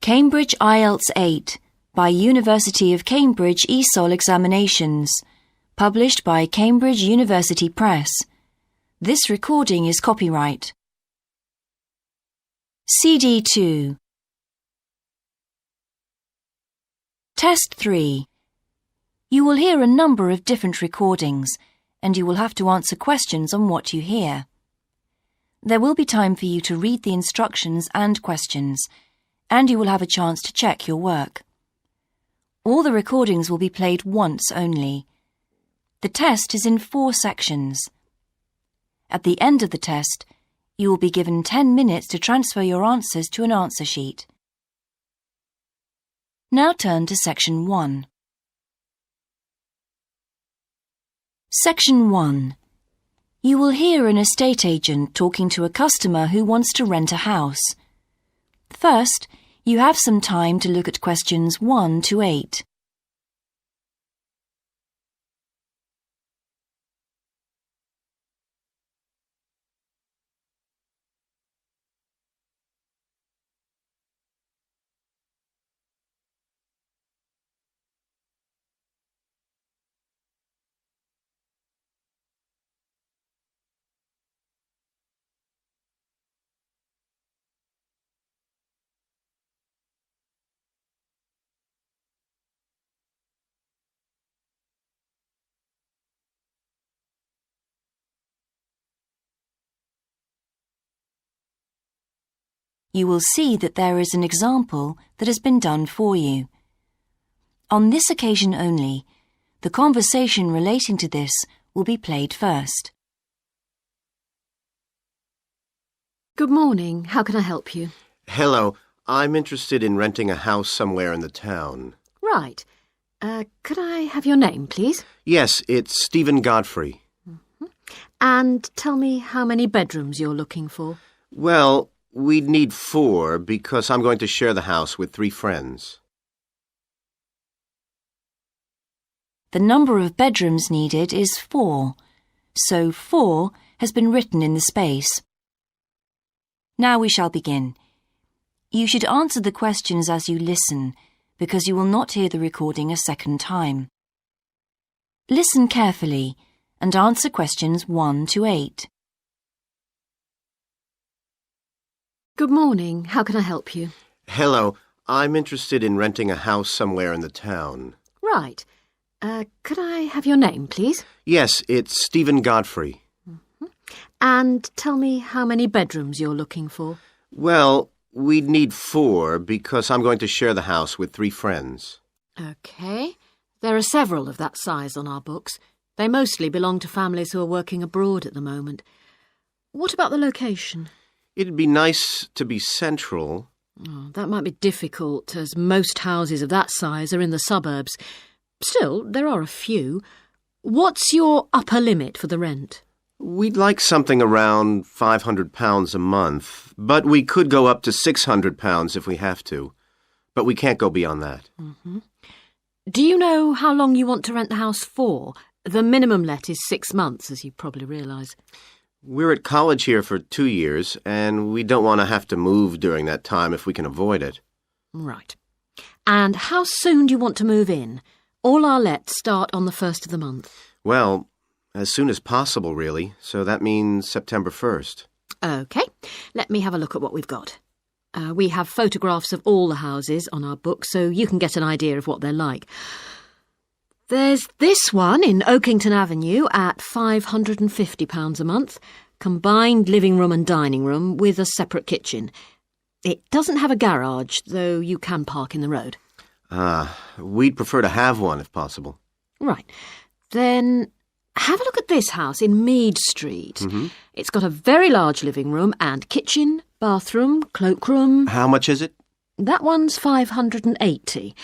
Cambridge IELTS 8 by University of Cambridge ESOL Examinations, published by Cambridge University Press. This recording is copyright. CD 2. Test 3. You will hear a number of different recordings, and you will have to answer questions on what you hear. There will be time for you to read the instructions and questions, and you will have a chance to check your work. All the recordings will be played once only. The test is in 4 sections. At the end of the test, you will be given 10 minutes to transfer your answers to an answer sheet. Now turn to Section 1. Section 1. You will hear an estate agent talking to a customer who wants to rent a house. First, you have some time to look at questions 1 to 8. You will see that there is an example that has been done for you. On this occasion only, the conversation relating to this will be played first. Good morning. How can I help you? Hello. I'm interested in renting a house somewhere in the town. Right. Could I have your name, please? Yes, it's Stephen Godfrey. And tell me how many bedrooms you're looking for. Well, we'd need 4 because I'm going to share the house with 3 friends. The number of bedrooms needed is 4, so 4 has been written in the space. Now we shall begin. You should answer the questions as you listen, because you will not hear the recording a second time. Listen carefully and answer questions 1 to 8. Good morning. How can I help you? Hello. I'm interested in renting a house somewhere in the town. Right. Could I have your name, please? Yes, it's Stephen Godfrey. And tell me how many bedrooms you're looking for. Well, we'd need 4 because I'm going to share the house with 3 friends. OK. There are several of that size on our books. They mostly belong to families who are working abroad at the moment. What about the location? It'd be nice to be central. Oh, that might be difficult, as most houses of that size are in the suburbs. Still, there are a few. What's your upper limit for the rent? We'd like something around £500 a month, but we could go up to £600 if we have to. But we can't go beyond that. Do you know how long you want to rent the house for? The minimum let is 6 months, as you probably realise. We're at college here for 2 years, and we don't want to have to move during that time if we can avoid it. Right. And how soon do you want to move in? All our lets start on the 1st of the month. Well, as soon as possible, really, so that means September 1st. OK. Let me have a look at what we've got. We have photographs of all the houses on our book, so you can get an idea of what they're like. There's this one in Oakington Avenue at £550 a month, combined living room and dining room with a separate kitchen. It doesn't have a garage, though you can park in the road. We'd prefer to have one if possible. Right. Then have a look at this house in Mead Street. It's got a very large living room and kitchen, bathroom, cloakroom. How much is it? That one's £580.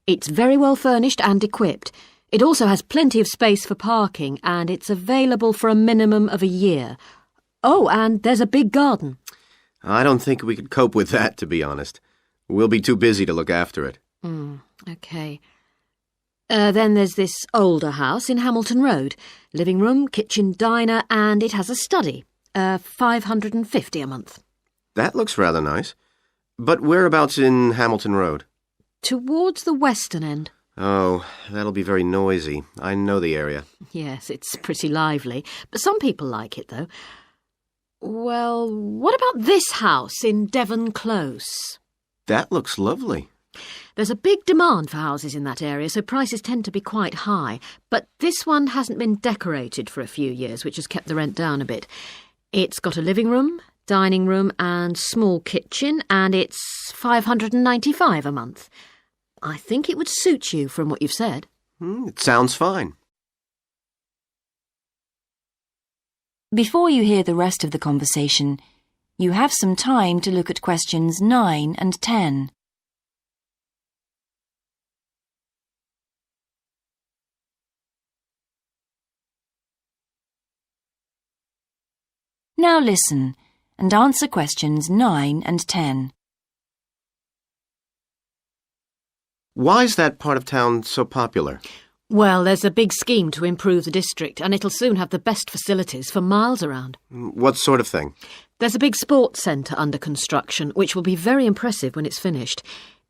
It's very well furnished and equipped. It also has plenty of space for parking, and it's available for a minimum of a year. Oh, and there's a big garden. I don't think we could cope with that, to be honest. We'll be too busy to look after it. OK. Then there's this older house in Hamilton Road. Living room, kitchen, diner, and it has a study. £550 a month. That looks rather nice. But whereabouts in Hamilton Road? Towards the western end. Oh, that'll be very noisy. I know the area. Yes, it's pretty lively, but some people like it, though. Well, what about this house in Devon Close? That looks lovely. There's a big demand for houses in that area, so prices tend to be quite high. But this one hasn't been decorated for a few years, which has kept the rent down a bit. It's got a living room, dining room and small kitchen, and it's $595 a month. I think it would suit you from what you've said. It sounds fine. Before you hear the rest of the conversation, you have some time to look at questions 9 and 10. Now listen and answer questions 9 and 10. Why is that part of town so popular? Well, there's a big scheme to improve the district, and it'll soon have the best facilities for miles around. What sort of thing? There's a big sports centre under construction, which will be very impressive when it's finished.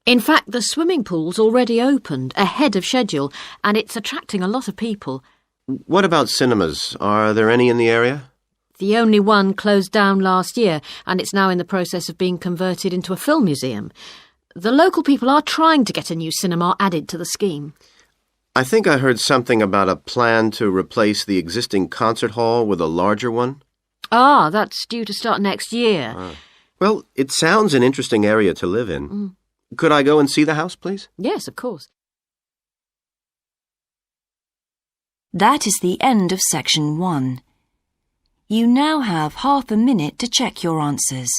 In fact, the swimming pool's already opened, ahead of schedule, and it's attracting a lot of people. What about cinemas? Are there any in the area? The only one closed down last year, and it's now in the process of being converted into a film museum. The local people are trying to get a new cinema added to the scheme. I think I heard something about a plan to replace the existing concert hall with a larger one. Ah, that's due to start next year. Well, it sounds an interesting area to live in. Could I go and see the house, please? Yes, of course. That is the end of section 1. You now have half a minute to check your answers.